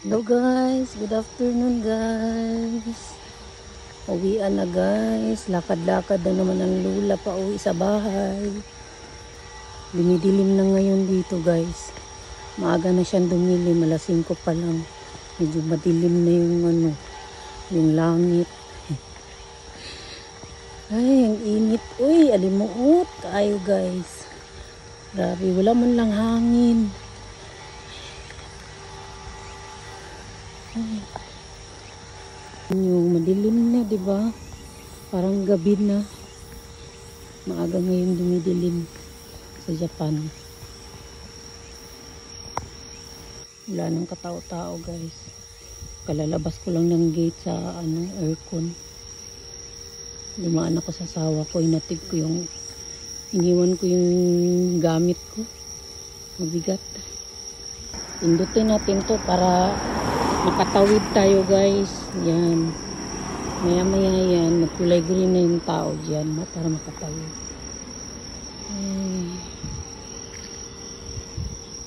Hello guys, good afternoon guys. Uwian na guys, lakad-lakad na naman ang lula pa uwi sa bahay. Dumidilim na ngayon dito guys. Maaga na siyang dumilim, alas 5 pa lang. Medyo madilim na yung langit. Ay, ang init. Uy, alimuot kayo guys. Grabe, wala man lang hangin. Yung madilim na, 'di ba? Parang gabi na. Maaga ngayon dumidilim sa Japan. Wala nang katao-tao, guys. Kalalabas ko lang ng gate sa aircon. Dumaan ako sa sawa ko, inatid ko iniwan ko yung gamit ko. Mabigat. Pindutin natin to para makatawid tayo guys. Yan. Maya maya yan. Magkulay green na yung tao dyan. Para makatawid.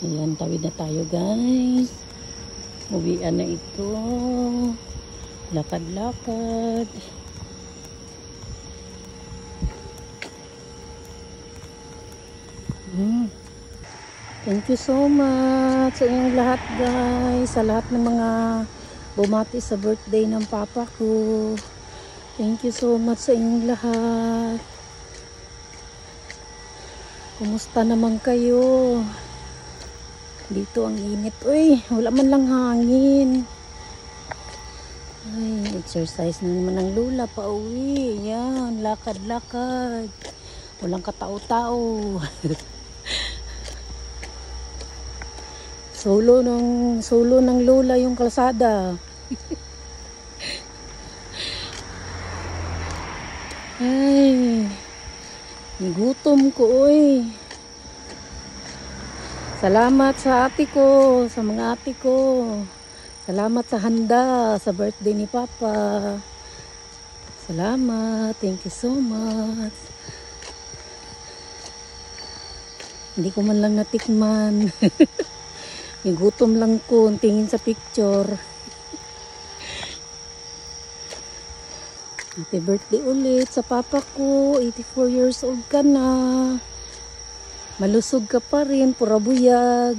Ayan. Tawid na tayo guys. Uwian na ito. Lakad-lakad. Thank you so much sa inyong lahat guys, sa lahat ng mga bumati sa birthday ng papa ko. Thank you so much sa inyong lahat. Kumusta naman kayo? Dito ang init. Uy, wala man lang hangin. Ay, exercise na naman ang lula pa uwi. Yan, lakad-lakad. Walang katao-tao. Solo ng lola yung kalsada. Ay, gutom ko oy. Salamat sa ate ko, sa mga ate ko. Salamat sa handa sa birthday ni Papa. Salamat, thank you so much. Hindi ko man lang natikman. Gutom lang ko, tingin sa picture. Happy birthday ulit sa papa ko. 84 years old ka na. Malusog ka pa rin, pura buyag.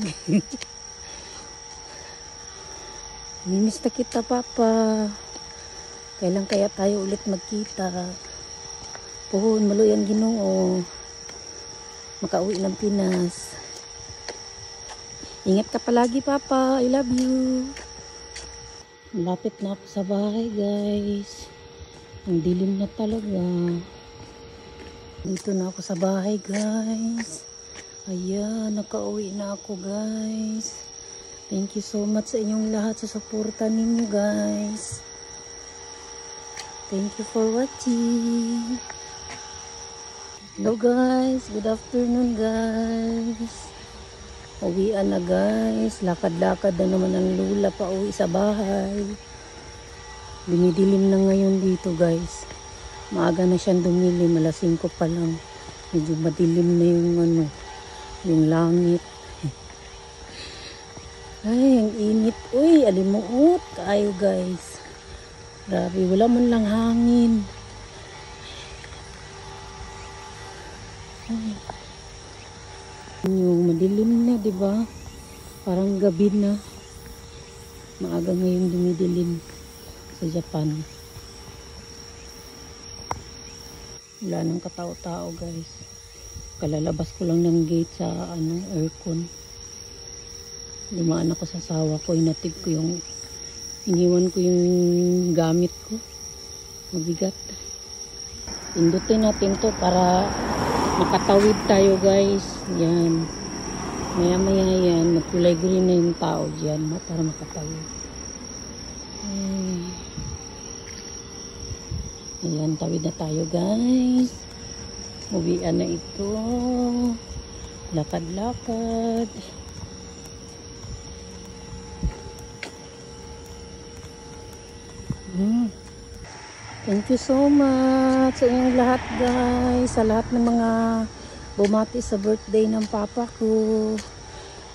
Minis na kita, papa. Kailan kaya tayo ulit magkita? Puhon, maluyang Ginoo. Makauwi ng Pinas. Ingat ka palagi, Papa. I love you. Lapit na ako sa bahay, guys. Ang dilim na talaga. Dito na ako sa bahay, guys. Ayan, nakauwi na ako, guys. Thank you so much sa inyong lahat sa suporta ninyo, guys. Thank you for watching. Hello, guys. Good afternoon, guys. Uwian na guys, lakad-lakad na naman ang lula pa uwi sa bahay. Dumidilim na ngayon dito guys. Maaga na siyang dumilim, alas 5 pa lang. Medyo madilim na yung langit. Ay, ang init. Uy, alimuot kayo guys. Grabe, wala man lang hangin. Yung madilim na, 'di ba? Parang gabi na. Maaga ngayon dumidilim sa Japan. Wala nang katao-tao, guys. Kalalabas ko lang ng gate sa aircon. Dumaan ako sa sawa ko, inatid ko iniwan ko yung gamit ko. Mabigat. Pindutin natin to para makatawid tayo guys. Yan. Maya maya yan. Magkulay green na yung tao dyan. Para makatawid. Ayan. Tawid na tayo guys. Uwian na ito. Lakad-lakad. Thank you so much sa inyong lahat guys, sa lahat ng mga bumati sa birthday ng papa ko.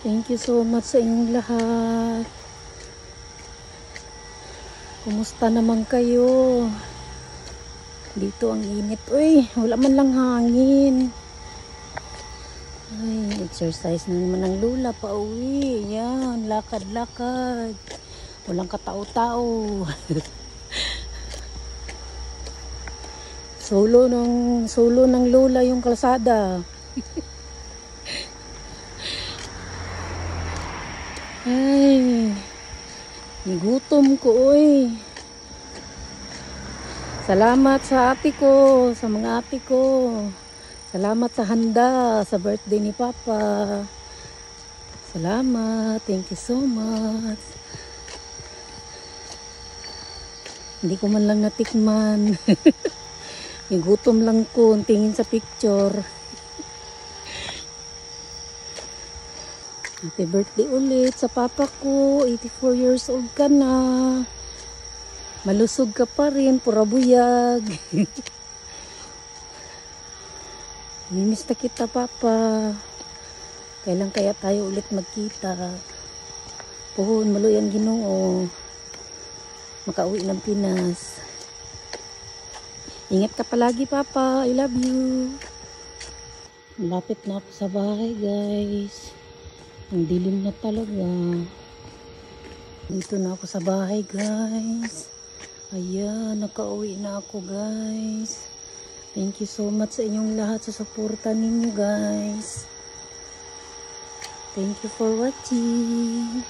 Thank you so much sa inyong lahat. Kumusta naman kayo? Dito ang init. Uy, wala man lang hangin. Ay, exercise na naman ang lula pa uwi. Yan, lakad-lakad. Walang katao-tao. Solo ng lula yung kalsada. Ay, gutom ko uy. Salamat sa ate ko, sa mga ate ko. Salamat sa handa, sa birthday ni Papa. Salamat, thank you so much. Hindi ko man lang natikman. Gutom lang ko, tingin sa picture. Happy birthday ulit sa papa ko. 84 years old ka na. Malusog ka pa rin, pura buyag. Mimiss na kita, papa. Kailan kaya tayo ulit magkita? Puhon, maloy ang Ginoo. Makauwi ng Pinas. Ingat ka palagi, papa. I love you. Lapit na ako sa bahay, guys. Ang dilim na talaga. Dito na ako sa bahay, guys. Ayan, nakauwi na ako, guys. Thank you so much sa inyong lahat sa suporta ninyo, guys. Thank you for watching.